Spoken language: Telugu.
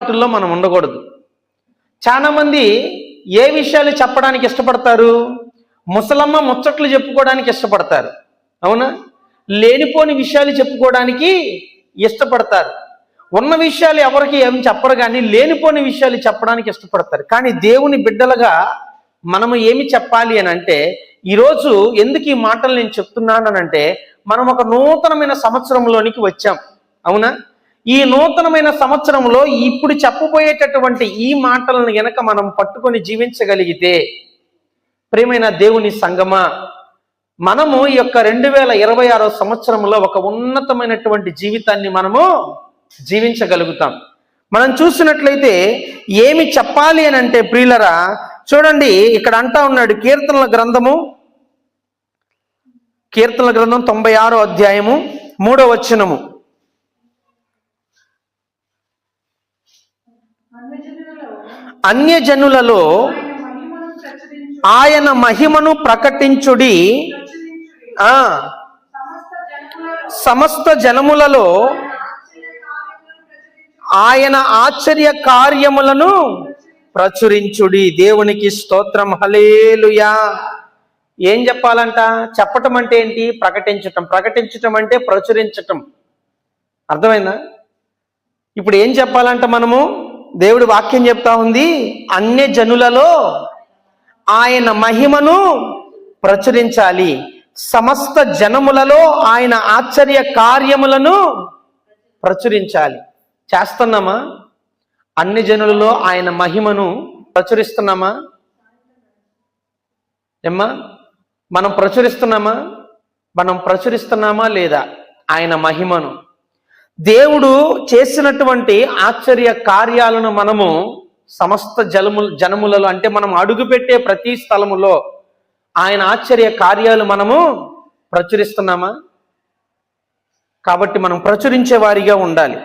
వాటిల్లో మనం ఉండకూడదు. చాలామంది ఏ విషయాలు చెప్పడానికి ఇష్టపడతారు? ముసలమ్మ ముచ్చట్లు చెప్పుకోవడానికి ఇష్టపడతారు, అవునా? లేనిపోని విషయాలు చెప్పుకోవడానికి ఇష్టపడతారు. ఉన్న విషయాలు ఎవరికి ఏం చెప్పరు, కానీ లేనిపోని విషయాలు చెప్పడానికి ఇష్టపడతారు. కానీ దేవుని బిడ్డలుగా మనము ఏమి చెప్పాలి అని అంటే, ఈరోజు ఎందుకు ఈ మాటలు నేను చెప్తున్నానంటే, మనం ఒక నూతనమైన సంవత్సరంలోనికి వచ్చాం, అవునా? ఈ నూతనమైన సంవత్సరంలో ఇప్పుడు చెప్పబోయేటటువంటి ఈ మాటలను గనక మనం పట్టుకొని జీవించగలిగితే, ప్రియమైన దేవుని సంగమా, మనము ఈ యొక్క 2026 సంవత్సరంలో ఒక ఉన్నతమైనటువంటి జీవితాన్ని మనము జీవించగలుగుతాం. మనం చూసినట్లయితే ఏమి చెప్పాలి అని అంటే, ప్రియులరా చూడండి, ఇక్కడ అంటా ఉన్నాడు కీర్తనల గ్రంథం 96వ అధ్యాయము 3వ వచనము. అన్యజనులలో ఆయన మహిమను ప్రకటించుడి, సమస్త జనములలో ఆయన ఆశ్చర్య కార్యములను ప్రచురించుడి. దేవునికి స్తోత్రం, హల్లెలూయా. ఏం చెప్పాలంట? చెప్పటం అంటే ఏంటి? ప్రకటించటం. ప్రకటించటం అంటే ప్రచురించటం. అర్థమైందా? ఇప్పుడు ఏం చెప్పాలంట మనము? దేవుడి వాక్యం చెప్తా ఉంది, అన్య జనులలో ఆయన మహిమను ప్రచురించాలి, సమస్త జనములలో ఆయన ఆశ్చర్య కార్యములను ప్రచురించాలి. చేస్తున్నామా? అన్ని జనులలో ఆయన మహిమను ప్రచురిస్తున్నామా? ఏమ్మా, మనం ప్రచురిస్తున్నామా? మనం ప్రచురిస్తున్నామా లేదా ఆయన మహిమను? దేవుడు చేసినటువంటి ఆశ్చర్య కార్యాలను మనము సమస్త జనములలో, అంటే మనం అడుగుపెట్టే ప్రతి స్థలములో ఆయన ఆశ్చర్య కార్యాలు మనము ప్రచురిస్తున్నామా? కాబట్టి మనం ప్రచురించే వారిగా ఉండాలి.